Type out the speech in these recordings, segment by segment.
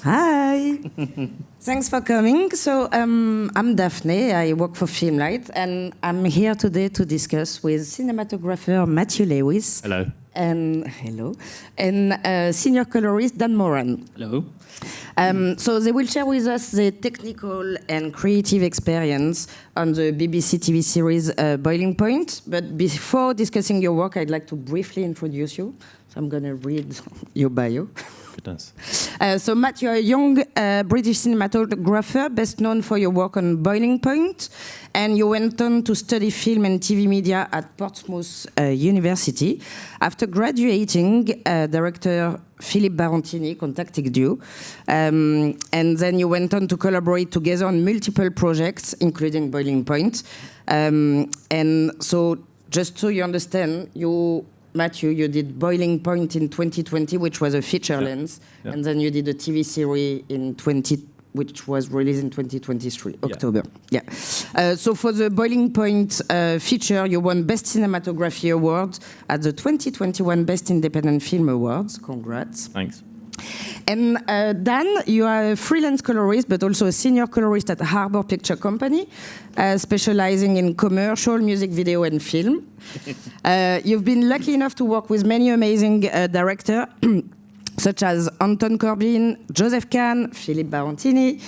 Hi. Thanks for coming. So I'm Daphne. I work for Filmlight, and I'm here today to discuss with cinematographer Matthew Lewis. Hello. And senior colorist Dan Moran. Hello. So they will share with us the technical and creative experience on the BBC TV series Boiling Point. But before discussing your work, I'd like to briefly introduce you. So I'm going to read your bio. Goodness. So Matt, you're a young British cinematographer, best known for your work on Boiling Point, and you went on to study film and TV media at Portsmouth University. After graduating, director Philippe Barantini contacted you, and then you went on to collaborate together on multiple projects, including Boiling Point. And so, just so you understand, Matthew, you did Boiling Point in 2020, which was a feature length, and then you did a TV series which was released in 2023, October. So for the Boiling Point feature, you won Best Cinematography Award at the 2021 Best Independent Film Awards. Congrats. Thanks. And Dan, you are a freelance colorist, but also a senior colorist at Harbour Picture Company, specializing in commercial, music video, and film. You've been lucky enough to work with many amazing directors, such as Anton Corbijn, Joseph Kahn, Philippe Barantini,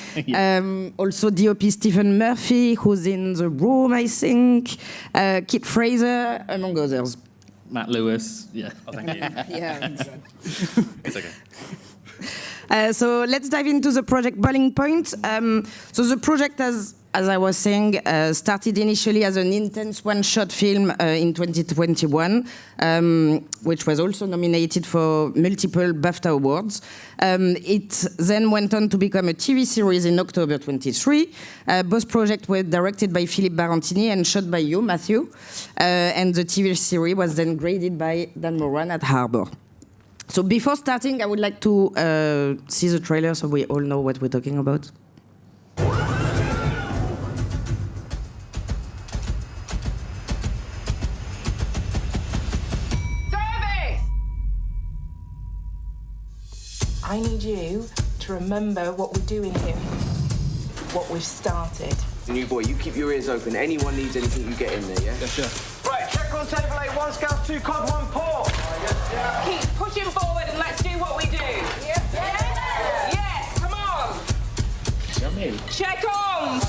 also DOP Stephen Murphy, who's in the room, I think, Kit Fraser, among others. Matt Lewis. Yeah. Oh, thank you. Yeah. It's okay. So let's dive into the project Boiling Point. So the project, as I was saying, started initially as an intense one-shot film in 2021, which was also nominated for multiple BAFTA awards. It then went on to become a TV series in October 23. Both projects were directed by Philippe Barantini and shot by you, Matthew. And the TV series was then graded by Dan Moran at Harbour. So before starting, I would like to see the trailer so we all know what we're talking about. I need you to remember what we're doing here, what we've started. New boy, you keep your ears open. Anyone needs anything, you get in there, yeah? Yeah, sure. Right, check on table 8, 1 scout, 2 cod, 1 port. Yeah. Keep pushing forward and let's do what we do. Yes, yes. Yes, come on. Yummy. Check on.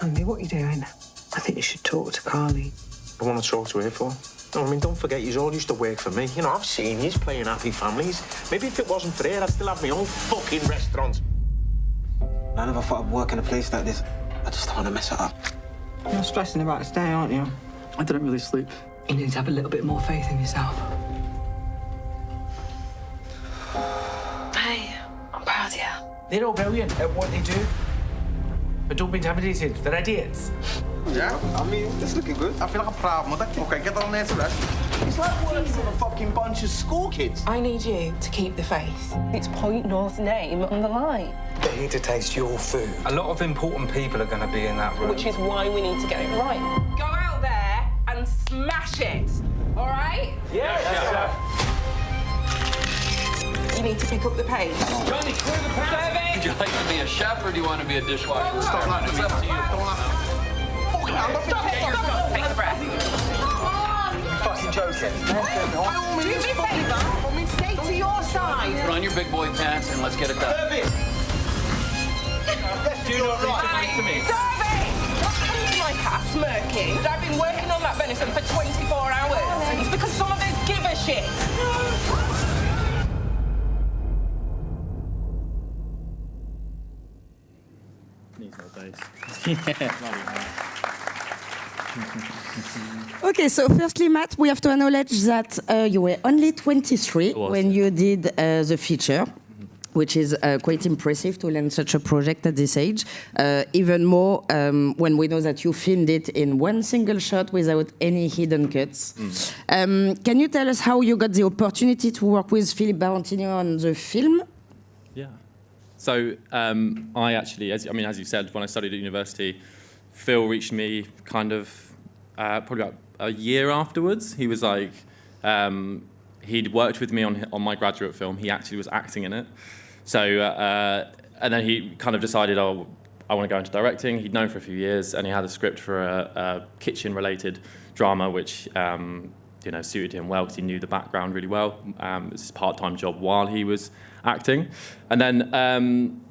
Andy, what are you doing? I think you should talk to Carly. I want to talk to her for. No, I mean, don't forget, you all used to work for me. You know, I've seen you playing happy families. Maybe if it wasn't for her, I'd still have my own fucking restaurant. I never thought I'd work in a place like this. I just don't want to mess it up. You're stressing about this day, aren't you? I didn't really sleep. You need to have a little bit more faith in yourself. Hey, I'm proud of you. They're all brilliant at what they do. But don't be intimidated, they're idiots. Yeah, I mean, it's looking good. I feel like a proud mother. Okay, get on there to rest. It's like working with a fucking bunch of school kids. I need you to keep the faith. It's Point North's name on the line. They need to taste your food. A lot of important people are going to be in that room. Which is why we need to get it right. Go out there and smash it, all right? Yeah. You need to pick up the pace. Johnny, clear the path. Would you like to be a chef or do you want to be a dishwasher? Stop that. It's up to you. Stop it. Take a breath. Fucking joking. Do me a favour. Stay to your side. Put on your big boy pants and let's get it done. Do not right to me. Stop it! Not coming to my car smirking. I've been working on that venison for 24 hours. It's because some of us give a shit. Okay, so firstly, Matt, we have to acknowledge that you were only 23 when you did the feature, which is quite impressive to land such a project at this age. Even more when we know that you filmed it in one single shot without any hidden cuts. Can you tell us how you got the opportunity to work with Philippe Barantini on the film? Yeah. So I actually, as you said, when I studied at university, Phil reached me kind of probably about a year afterwards. He was like, he'd worked with me on my graduate film. He actually was acting in it. So, and then he kind of decided, oh, I want to go into directing. He'd known for a few years, and he had a script for a kitchen-related drama, which suited him well because he knew the background really well. It was his part-time job while he was acting. And then,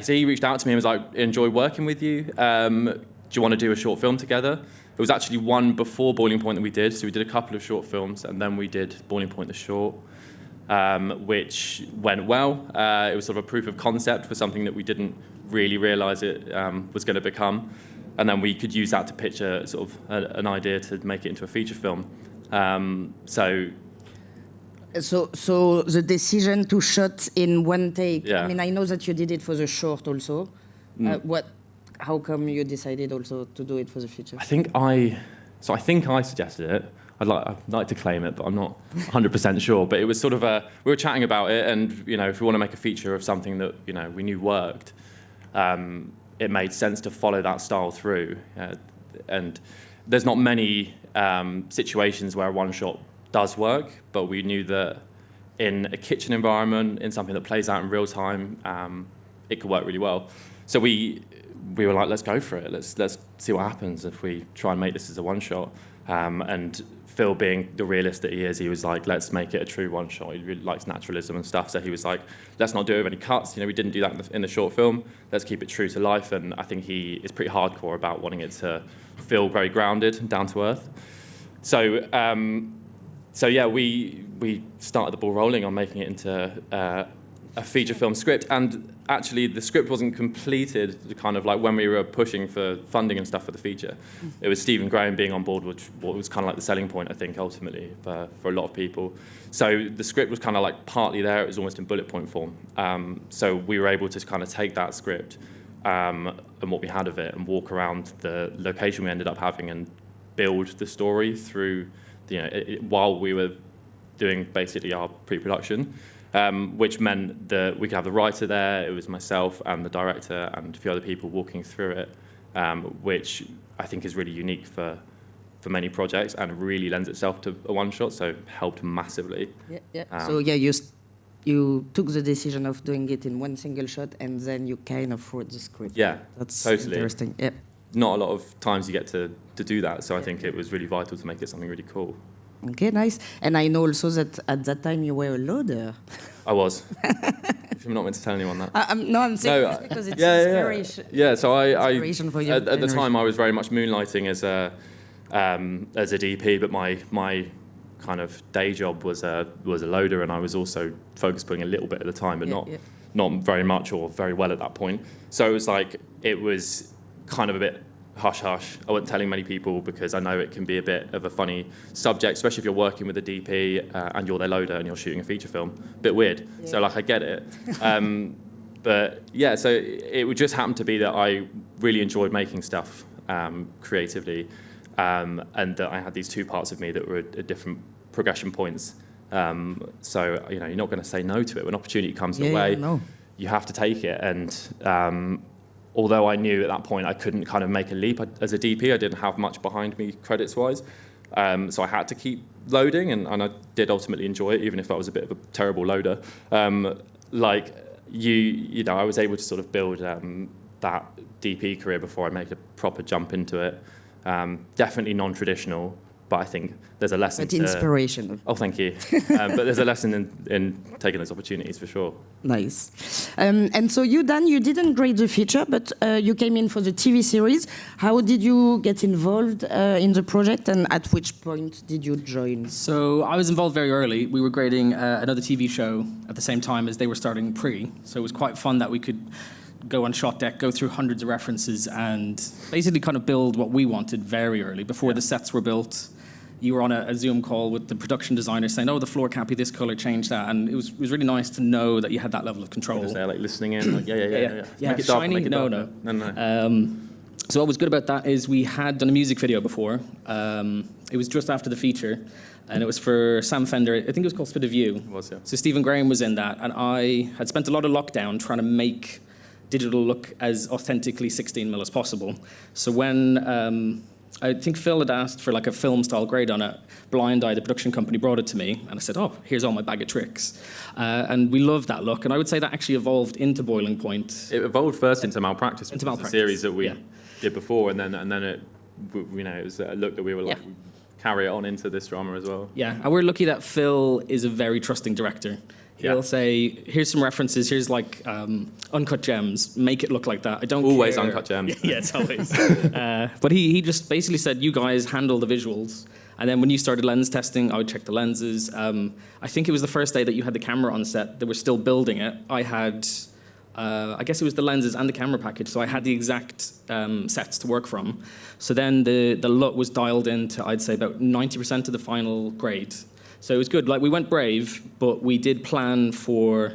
so he reached out to me and was like, enjoy working with you. Do you want to do a short film together? It was actually one before Boiling Point that we did. So we did a couple of short films, and then we did Boiling Point the short, which went well. It was sort of a proof of concept for something that we didn't really realise it was going to become. And then we could use that to pitch an idea to make it into a feature film. So the decision to shoot in one take. Yeah. I mean, I know that you did it for the short also. How come you decided also to do it for the feature? I think I suggested it. I'd like to claim it, but I'm not 100% sure. But it was sort of we were chatting about it, and if we want to make a feature of something that we knew worked, it made sense to follow that style through. And there's not many situations where a one shot does work, but we knew that in a kitchen environment, in something that plays out in real time, it could work really well. So we were like, let's go for it. Let's see what happens if we try and make this as a one shot. And Phil, being the realist that he is, he was like, let's make it a true one shot. He really likes naturalism and stuff, so he was like, let's not do it with any cuts. We didn't do that in the short film. Let's keep it true to life. And I think he is pretty hardcore about wanting it to feel very grounded and down to earth. So we started the ball rolling on making it into a feature film script, and actually the script wasn't completed kind of like when we were pushing for funding and stuff for the feature. It was Stephen Graham being on board, which was kind of like the selling point, I think, ultimately for a lot of people. So the script was kind of like partly there. It was almost in bullet point form. So we were able to kind of take that script and what we had of it and walk around the location we ended up having and build the story through, while we were doing basically our pre-production. Which meant that we could have the writer there. It was myself and the director and a few other people walking through it, which I think is really unique for many projects and really lends itself to a one-shot, so helped massively. So you took the decision of doing it in one single shot, and then you kind of wrote the script. Yeah, that's totally interesting. Yeah. Not a lot of times you get to do that, so I think it was really vital to make it something really cool. Okay, nice. And I know also that at that time you were a loader. I was. If I'm not meant to tell anyone that. I'm saying because it's inspiration. Yeah, so inspiration for you. At the time I was very much moonlighting as a DP, but my kind of day job was a loader, and I was also focus putting a little bit at the time, but not very much or very well at that point. So it was kind of a bit hush-hush. I wasn't telling many people because I know it can be a bit of a funny subject, especially if you're working with a DP and you're their loader and you're shooting a feature film. A bit weird. Yeah. So I get it. But yeah, so it would just happen to be that I really enjoyed making stuff creatively, and that I had these two parts of me that were at different progression points. So you're not going to say no to it. When opportunity comes your way, you have to take it. And although I knew at that point I couldn't kind of make a leap as a DP, I didn't have much behind me credits-wise. So I had to keep loading, and I did ultimately enjoy it, even if I was a bit of a terrible loader. I was able to sort of build that DP career before I made a proper jump into it. Definitely non-traditional, but I think there's a lesson. But inspirational. Oh, thank you. But there's a lesson in taking those opportunities for sure. Nice. And so you, Dan, you didn't grade the feature, but you came in for the TV series. How did you get involved in the project, and at which point did you join? So I was involved very early. We were grading another TV show at the same time as they were starting pre. So it was quite fun that we could go on shot deck, go through hundreds of references, and basically kind of build what we wanted very early, before the sets were built. You were on a Zoom call with the production designer saying, oh, the floor can't be this color, change that. And it was really nice to know that you had that level of control. They're listening in, yeah. Make it dark, make it dark. No. So what was good about that is we had done a music video before. It was just after the feature, and it was for Sam Fender. I think it was called Spit of You. It was, yeah. So Stephen Graham was in that, and I had spent a lot of lockdown trying to make digital look as authentically 16mm as possible. So when I think Phil had asked for like a film-style grade on it. Blind Eye, the production company, brought it to me, and I said, oh, here's all my bag of tricks. And we loved that look, and I would say that actually evolved into Boiling Point. It evolved first into Malpractice, which was the series that we did before, and then it, it was a look that we were like, carry it on into this drama as well. Yeah, and we're lucky that Phil is a very trusting director. He'll say, here's some references, here's like uncut gems, make it look like that. I don't always care. Uncut gems. Yeah, it's always. But he just basically said, you guys handle the visuals. And then when you started lens testing, I would check the lenses. I think it was the first day that you had the camera on set, they were still building it. I had, I guess it was the lenses and the camera package, so I had the exact sets to work from. So then the look was dialed in to, I'd say, about 90% of the final grade. So it was good. Like, we went brave, but we did plan for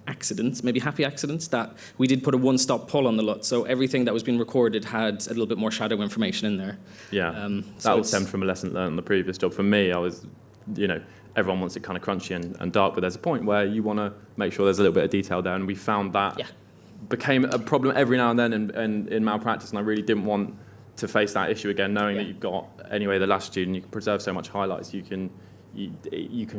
accidents, maybe happy accidents, that we did put a one-stop pull on the LUT. So everything that was being recorded had a little bit more shadow information in there. Yeah, that would stem from a lesson learned on the previous job. For me, I was, everyone wants it kind of crunchy and dark, but there's a point where you want to make sure there's a little bit of detail there, and we found that became a problem every now and then in Malpractice, and I really didn't want to face that issue again, knowing that you've got, anyway, the latitude, and you can preserve so much highlights, you can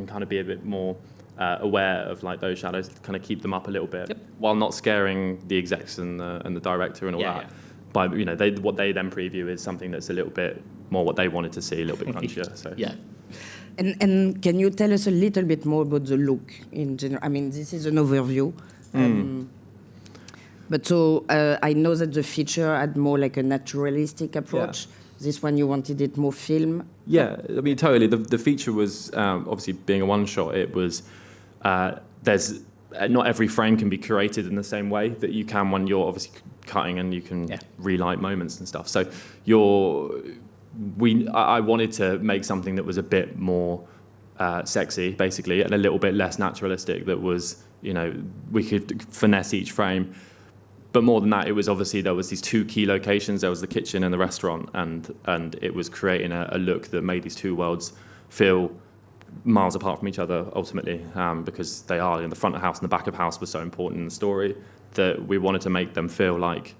kind of be a bit more aware of like those shadows, kind of keep them up a little bit, while not scaring the execs and the director and all that. By what they then preview is something that's a little bit more what they wanted to see, a little bit crunchier. So And can you tell us a little bit more about the look in general? I mean, this is an overview. But so I know that the feature had more like a naturalistic approach. This one, you wanted it more film? Yeah, I mean, totally. The feature was, obviously, being a one-shot, it was, there's, not every frame can be curated in the same way that you can when you're obviously cutting and you can relight moments and stuff. So I wanted to make something that was a bit more sexy, basically, and a little bit less naturalistic, that was, we could finesse each frame. But more than that, it was obviously, there was these two key locations. There was the kitchen and the restaurant, and it was creating a look that made these two worlds feel miles apart from each other, ultimately, because they are, the front of house and the back of house was so important in the story that we wanted to make them feel like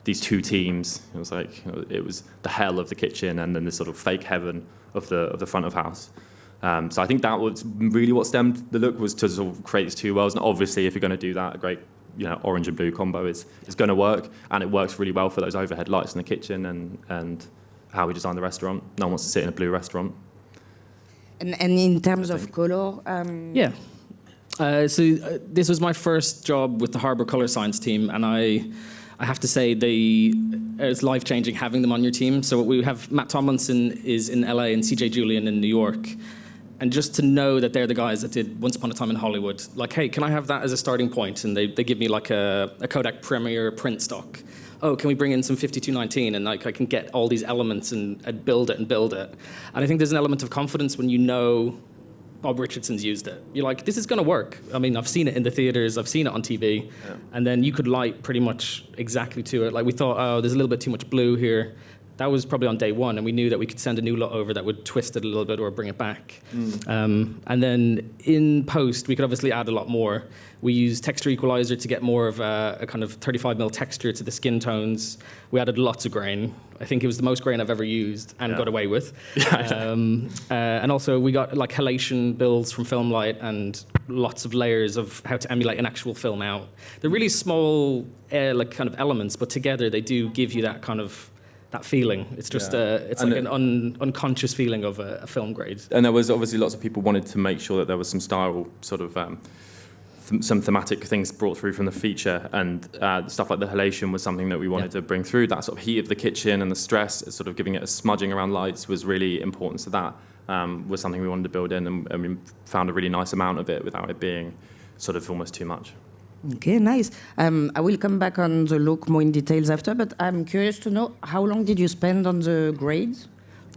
these two teams. It was like, it was the hell of the kitchen and then this sort of fake heaven of the front of house. So I think that was really what stemmed the look, was to sort of create these two worlds. And obviously, if you're going to do that, a great orange and blue combo is going to work, and it works really well for those overhead lights in the kitchen and how we design the restaurant. No one wants to sit in a blue restaurant. And in terms of color? So this was my first job with the Harbour Colour Science team, and I have to say it's life-changing having them on your team. So we have Matt Tomlinson is in LA and CJ Julian in New York. And just to know that they're the guys that did Once Upon a Time in Hollywood, like, hey, can I have that as a starting point? And they give me like a Kodak Premiere print stock. Oh, can we bring in some 5219? And like I can get all these elements and build it. And I think there's an element of confidence when you know Bob Richardson's used it. You're like, this is going to work. I mean, I've seen it in the theaters, I've seen it on TV. And then you could light pretty much exactly to it. Like, we thought, oh, there's a little bit too much blue here. That was probably on day one, and we knew that we could send a new lot over that would twist it a little bit or bring it back. And then in post, we could obviously add a lot more. We used texture equalizer to get more of a kind of 35mm texture to the skin tones. We added lots of grain. I think it was the most grain I've ever used and got away with. And also we got like halation builds from Filmlight and lots of layers of how to emulate an actual film out. They're really small like kind of elements, but together they do give you that kind of that feeling. It's just it's like an unconscious feeling of a film grade. And there was obviously lots of people wanted to make sure that there was some style sort of some thematic things brought through from the feature, and stuff like the halation was something that we wanted to bring through. That sort of heat of the kitchen and the stress, sort of giving it a smudging around lights, was really important. So that was something we wanted to build in, and we found a really nice amount of it without it being sort of almost too much. Okay, nice. I will come back on the look more in details after, but I'm curious to know, how long did you spend on the grades?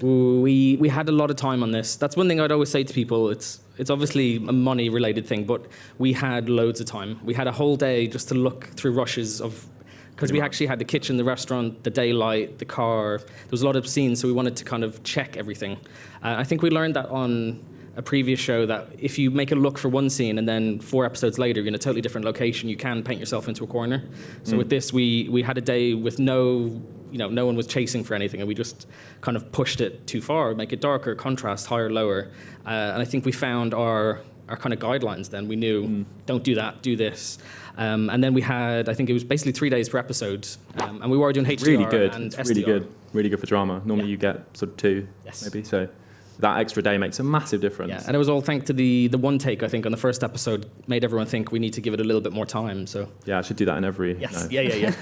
We had a lot of time on this. That's one thing I'd always say to people. It's obviously a money-related thing, but we had loads of time. We had a whole day just to look through rushes of, because we actually had the kitchen, the restaurant, the daylight, the car. There was a lot of scenes, so we wanted to kind of check everything. I think we learned that on a previous show that if you make a look for one scene and then 4 episodes later you're in a totally different location, you can paint yourself into a corner. So with this, we had a day with no one was chasing for anything, and we just kind of pushed it too far, make it darker, contrast, higher, lower. And I think we found our kind of guidelines then. We knew, don't do that, do this. And then we had, I think it was basically 3 days per episode. And we were doing HDR really good. and It's SDR. really good for drama. Normally you get sort of 2, maybe. So that extra day makes a massive difference. Yeah, and it was all thanks to the one take, I think, on the first episode, made everyone think we need to give it a little bit more time. So Yeah, I should do that in every... yes, No. yeah.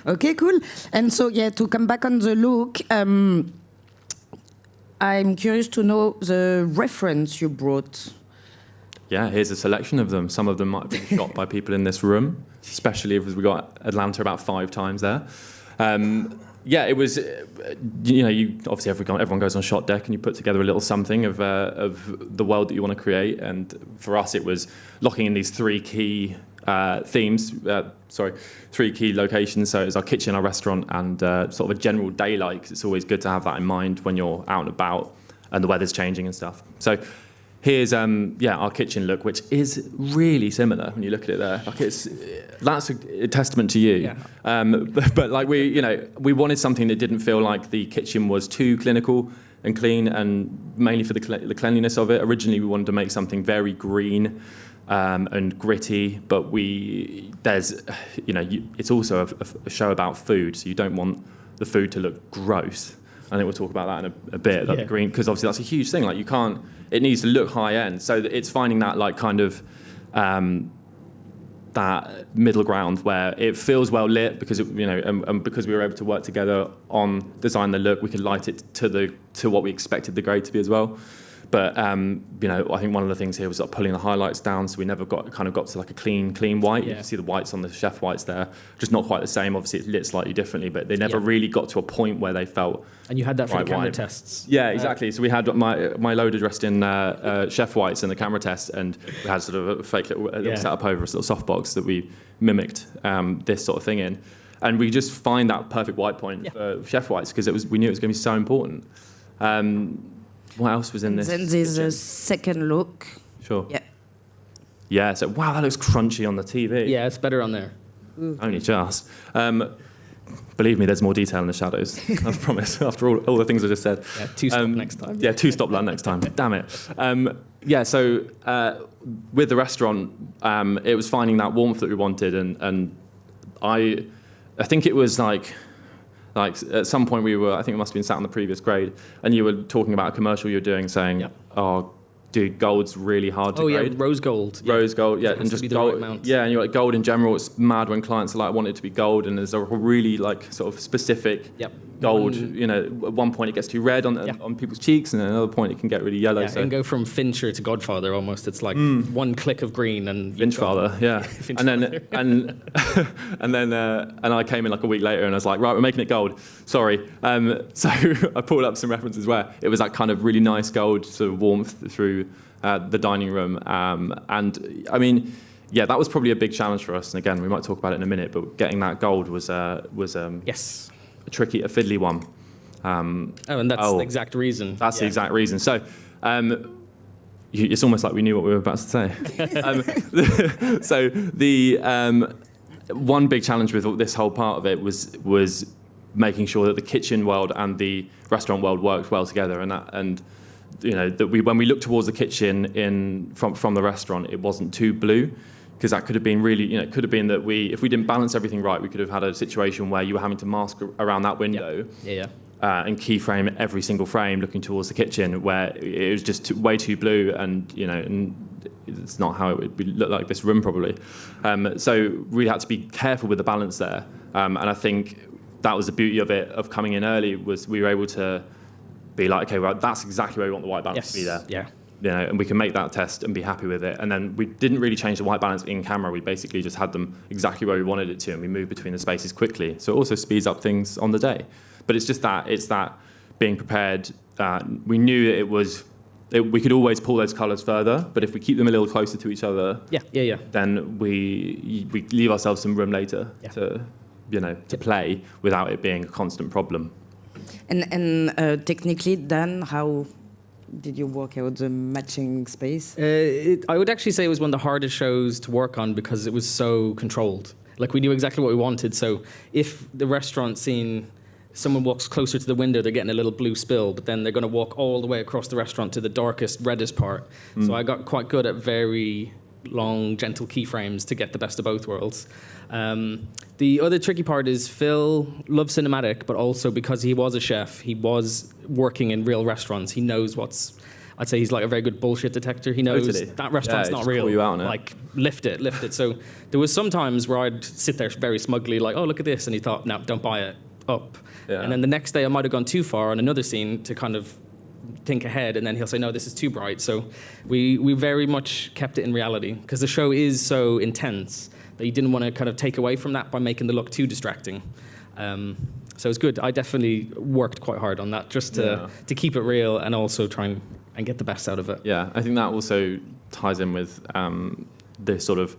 Okay, cool. And so, yeah, to come back on the look, I'm curious to know the reference you brought. Yeah, here's a selection of them. Some of them might have been shot by people in this room, especially if we got Atlanta about 5 times there. Yeah, it was, you obviously everyone goes on shot deck and you put together a little something of the world that you want to create. And for us, it was locking in these 3 key themes, 3 key locations. So it was our kitchen, our restaurant, and sort of a general daylight, 'cause it's always good to have that in mind when you're out and about and the weather's changing and stuff. So here's our kitchen look, which is really similar when you look at it there. Like that's a testament to you. Yeah. But like we wanted something that didn't feel like the kitchen was too clinical and clean, and mainly for the cleanliness of it. Originally, we wanted to make something very green and gritty, but it's also a show about food, so you don't want the food to look gross. I think we'll talk about that in a bit, like the green, because obviously that's a huge thing. Like you can't, it needs to look high end. So it's finding that like kind of that middle ground where it feels well lit because and because we were able to work together on design the look, we could light it to what we expected the grade to be as well. But I think one of the things here was like pulling the highlights down, so we never got to like a clean white. You can see the whites on the chef whites there, just not quite the same. Obviously, it's lit slightly differently, but they never really got to a point where they felt. And you had that for the camera white. tests. Yeah, exactly. So we had my loader dressed in chef whites in the camera test, and we had sort of a fake little setup over a sort of softbox that we mimicked this sort of thing in, and we just find that perfect white point for chef whites because we knew it was going to be so important. What else was in this? Then there's a second look. Sure. Yeah. Yeah, so wow, that looks crunchy on the TV. Yeah, it's better on there. Only just. Believe me, there's more detail in the shadows. I promise, after all the things I just said. Yeah, 2-stop next time. Yeah, 2-stop that next time. Damn it. So with the restaurant, it was finding that warmth that we wanted, and I think it was like at some point I think it must have been sat on the previous grade, and you were talking about a commercial you were doing saying, oh, dude, gold's really hard to grade. Oh, yeah, rose gold. Rose gold, yeah. It has And to just be the gold. right amount. Yeah, and you're like, gold in general, it's mad when clients are like, I want it to be gold, and there's a really like sort of specific gold, at one point it gets too red on people's cheeks, and at another point it can get really yellow. Yeah, so. it can go from Fincher to Godfather almost. It's like one click of green and... Finchfather, yeah. And I came in like a week later and I was like, right, we're making it gold. Sorry. So I pulled up some references where it was that kind of really nice gold sort of warmth through the dining room. And I mean, yeah, that was probably a big challenge for us. And again, we might talk about it in a minute, but getting that gold was yes, a tricky, one. And that's the exact reason. That's the exact reason. So it's almost like we knew what we were about to say. So the one big challenge with this whole part of it was making sure that the kitchen world and the restaurant world worked well together, and when we looked towards the kitchen from the restaurant, it wasn't too blue, because that could have been really, it could have been that if we didn't balance everything right, we could have had a situation where you were having to mask around that window. And keyframe every single frame looking towards the kitchen, where it was just way too blue, and it's not how it would look like this room probably. So we had to be careful with the balance there, and I think that was the beauty of it, of coming in early, was we were able to be like, okay, well, that's exactly where we want the white balance to be there. Yeah. And we can make that test and be happy with it. And then we didn't really change the white balance in camera. We basically just had them exactly where we wanted it to, and we moved between the spaces quickly. So it also speeds up things on the day. But it's that being prepared. We knew that we could always pull those colours further, but if we keep them a little closer to each other, then we leave ourselves some room later to play without it being a constant problem. And technically, Dan, how did you work out the matching space? I would actually say it was one of the hardest shows to work on because it was so controlled. Like, we knew exactly what we wanted. So if the restaurant scene, someone walks closer to the window, they're getting a little blue spill, but then they're going to walk all the way across the restaurant to the darkest, reddest part. So I got quite good at very long, gentle keyframes to get the best of both worlds. The other tricky part is Phil loves cinematic, but also because he was a chef, he was working in real restaurants. He knows I'd say he's like a very good bullshit detector. He knows that restaurant's not real. Call you out on it. Like, lift it. So there was some times where I'd sit there very smugly, like, oh, look at this. And he thought, no, don't buy it, up. Yeah. And then the next day I might have gone too far on another scene to kind of think ahead, and then he'll say, no, this is too bright. So we very much kept it in reality because the show is so intense that you didn't want to kind of take away from that by making the look too distracting. So it's good. I definitely worked quite hard on that just to keep it real and also try and get the best out of it. Yeah, I think that also ties in with this sort of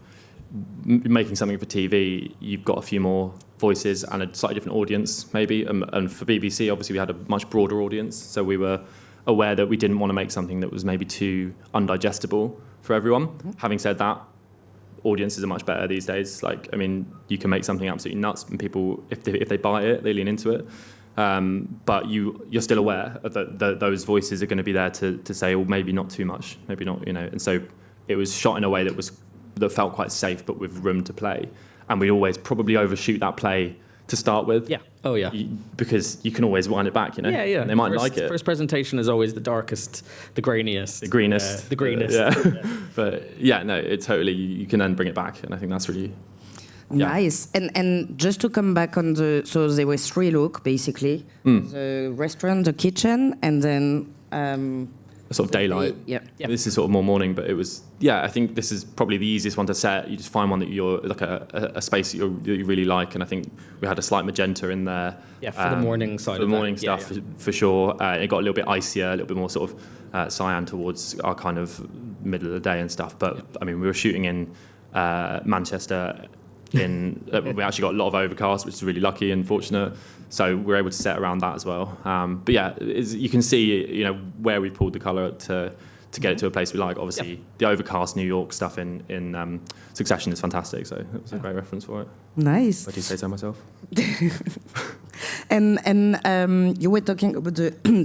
making something for TV. You've got a few more voices and a slightly different audience, maybe. And for BBC, obviously, we had a much broader audience, so we were aware that we didn't want to make something that was maybe too undigestible for everyone. Having said that, audiences are much better these days. Like, I mean, you can make something absolutely nuts, and people, if they buy it, they lean into it. But you're still aware that those voices are going to be there to say, well, maybe not too much, maybe not, you know. And so it was shot in a way that felt quite safe, but with room to play. And we always probably overshoot that play to start with. Yeah. Oh, yeah. Because you can always wind it back, you know. Yeah, yeah. And they might like it. First presentation is always the darkest, the grainiest. The greenest. The greenest. Yeah. But yeah, no, it totally, you can then bring it back. And I think that's really... Yeah. Nice. And just to come back on so there were three looks, basically. The restaurant, the kitchen, and then... a sort of daylight. Yeah. This is sort of more morning, but it was... Yeah, I think this is probably the easiest one to set. You just find one that you're... Like a space that you really like, and I think we had a slight magenta in there. Yeah, for the morning side for the morning stuff, for sure. It got a little bit icier, a little bit more sort of cyan towards our kind of middle of the day and stuff. But, I mean, we were shooting in Manchester... we actually got a lot of overcast, which is really lucky and fortunate. So we're able to set around that as well. But yeah, you can see, you know, where we pulled the colour to get it to a place we like. Obviously, the overcast New York stuff in Succession is fantastic. So it was a great reference for it. Nice. I do say so myself. and you were talking about the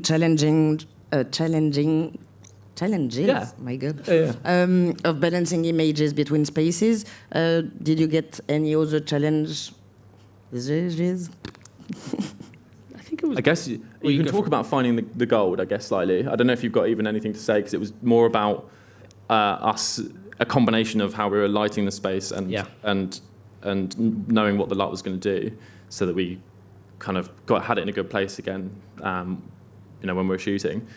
challenges. Yeah. My God. Yeah. Of balancing images between spaces. Did you get any other challenges? I think it was... I guess you can talk about finding the gold, I guess, slightly. I don't know if you've got even anything to say, because it was more about us, a combination of how we were lighting the space and knowing what the light was going to do, so that we kind of had it in a good place again, you know, when we were shooting.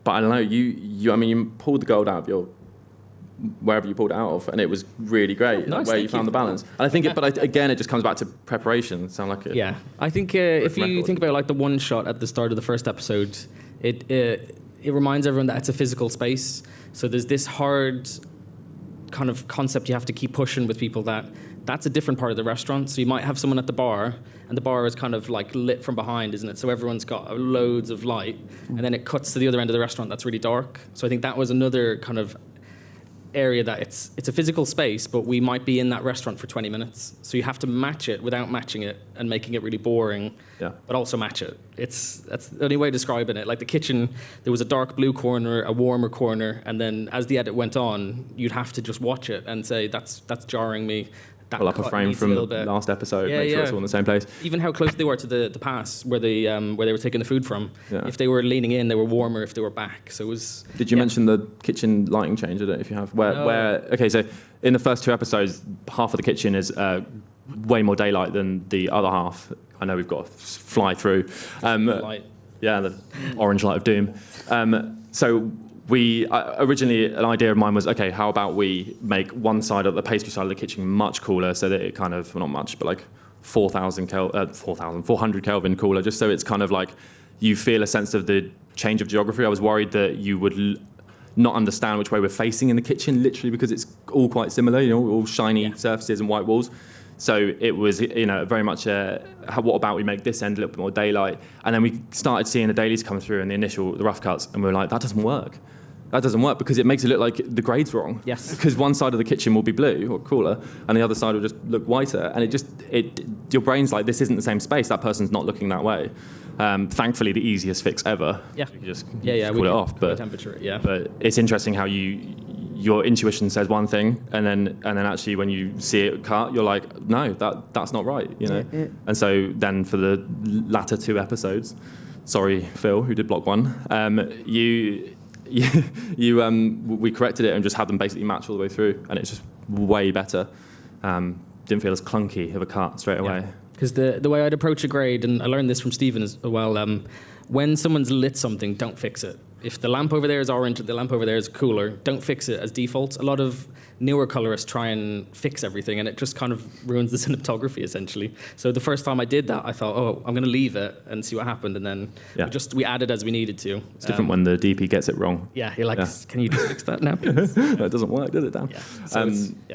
But I don't know, you pulled the gold out of your, wherever you pulled it out of, and it was really great. Nice, where you found the balance. And I think, again, it just comes back to preparation. Sound like it? Yeah, I think if you think about like the one shot at the start of the first episode, it reminds everyone that it's a physical space. So there's this hard kind of concept you have to keep pushing with people that's a different part of the restaurant. So you might have someone at the bar, and the bar is kind of like lit from behind, isn't it? So everyone's got loads of light, and then it cuts to the other end of the restaurant that's really dark. So I think that was another kind of area that it's a physical space, but we might be in that restaurant for 20 minutes. So you have to match it without matching it and making it really boring, but also match it. That's the only way of describing it. Like the kitchen, there was a dark blue corner, a warmer corner, and then as the edit went on, you'd have to just watch it and say, that's jarring me. Pull up a frame from the last episode, make sure it's all in the same place. Even how close they were to the pass where they were taking the food from. Yeah. If they were leaning in, they were warmer. If they were back, so it was. Did you mention the kitchen lighting change? I don't know if you have. Okay, so in the first two episodes, half of the kitchen is way more daylight than the other half. I know we've got to fly through. Light. Yeah, the orange light of doom. So. We originally, an idea of mine was, okay, how about we make one side of the pastry side of the kitchen much cooler, so that it kind of, well, not much, but like 400 Kelvin cooler, just so it's kind of like you feel a sense of the change of geography. I was worried that you would not understand which way we're facing in the kitchen, literally because it's all quite similar, you know, all shiny surfaces and white walls. So it was, very much what about we make this end a little bit more daylight? And then we started seeing the dailies come through and the rough cuts, and we were like, that doesn't work. That doesn't work because it makes it look like the grade's wrong. Yes. Because one side of the kitchen will be blue or cooler, and the other side will just look whiter. And your brain's like, this isn't the same space. That person's not looking that way. Thankfully, the easiest fix ever. Yeah. You can just cool it off. But temperature. Yeah. But it's interesting how your intuition says one thing, and then actually when you see it cut, you're like, no, that's not right. Yeah. And so then for the latter 2 episodes, sorry Phil, who did block 1, we corrected it and just had them basically match all the way through, and it's just way better. Didn't feel as clunky of a cut straight away. Because the way I'd approach a grade, and I learned this from Stephen as well, when someone's lit something, don't fix it. If the lamp over there is orange, the lamp over there is cooler, don't fix it as default. A lot of newer colorists try and fix everything, and it just kind of ruins the cinematography, essentially. So the first time I did that, I thought, I'm going to leave it and see what happened, and then we added as we needed to. It's different when the DP gets it wrong. Yeah, you're like, can you just fix that now, please? No, it doesn't work, does it, Dan? Yeah.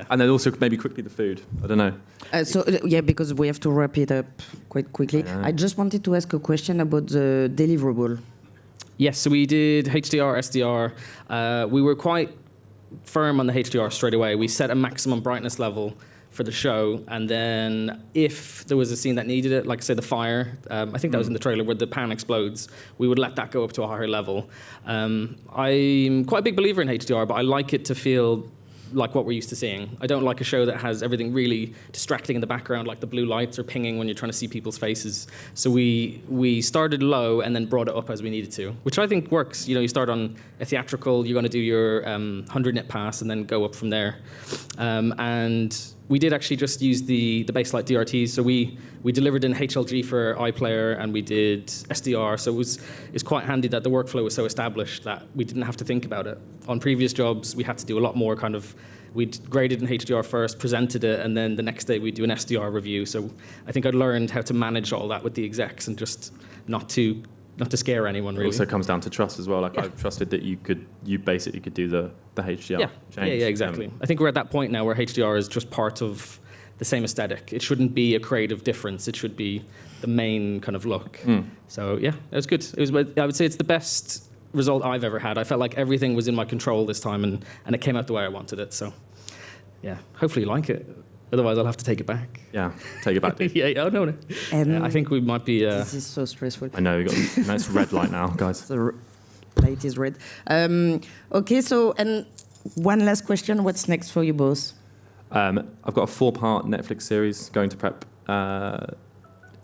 And then also maybe quickly the food. I don't know. Because we have to wrap it up quite quickly. I just wanted to ask a question about the deliverable. Yes, so we did HDR, SDR. We were quite firm on the HDR straight away. We set a maximum brightness level for the show, and then if there was a scene that needed it, like say the fire, I think that was in the trailer where the pan explodes, we would let that go up to a higher level. I'm quite a big believer in HDR, but I like it to feel like what we're used to seeing. I don't like a show that has everything really distracting in the background, like the blue lights are pinging when you're trying to see people's faces. So we started low and then brought it up as we needed to, which I think works. You start on a theatrical, you're going to do your 100 nit pass and then go up from there. And we did actually just use the Bakelite DRTs. So we delivered in HLG for iPlayer, and we did SDR. So it's quite handy that the workflow was so established that we didn't have to think about it. On previous jobs, we had to do a lot more we'd graded in HDR first, presented it, and then the next day we'd do an SDR review. So I think I learned how to manage all that with the execs and just not to scare anyone, really. It also comes down to trust as well. I trusted that you basically could do the HDR change. Yeah, exactly. I think we're at that point now where HDR is just part of the same aesthetic. It shouldn't be a creative difference. It should be the main kind of look. So yeah, it was good. I would say it's the best result I've ever had. I felt like everything was in my control this time, and it came out the way I wanted it. So yeah, hopefully you like it. Otherwise, I'll have to take it back. Yeah, take it back, dude. No. I think we might be... This is so stressful. I know, we've got a nice red light now, guys. The light is red. Okay, so, and one last question. What's next for you both? I've got a 4-part Netflix series going to prep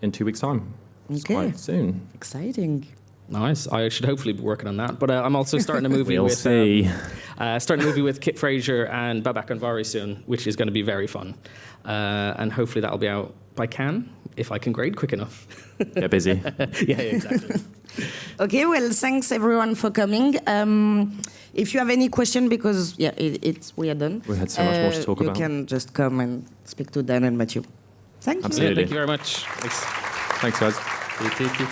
in 2 weeks' time. It's quite soon. Exciting. Nice. I should hopefully be working on that. But I'm also starting a movie We'll see. Starting a movie with Kit Frazier and Babak Anvari soon, which is going to be very fun. And hopefully that'll be out by Cannes, if I can grade quick enough. Get busy. Yeah, exactly. Okay, well, thanks everyone for coming. If you have any question, because we are done. We had so much more to talk about. You can just come and speak to Dan and Matthew. Thank you. Absolutely. Thank you very much. Thanks, guys. Thank you.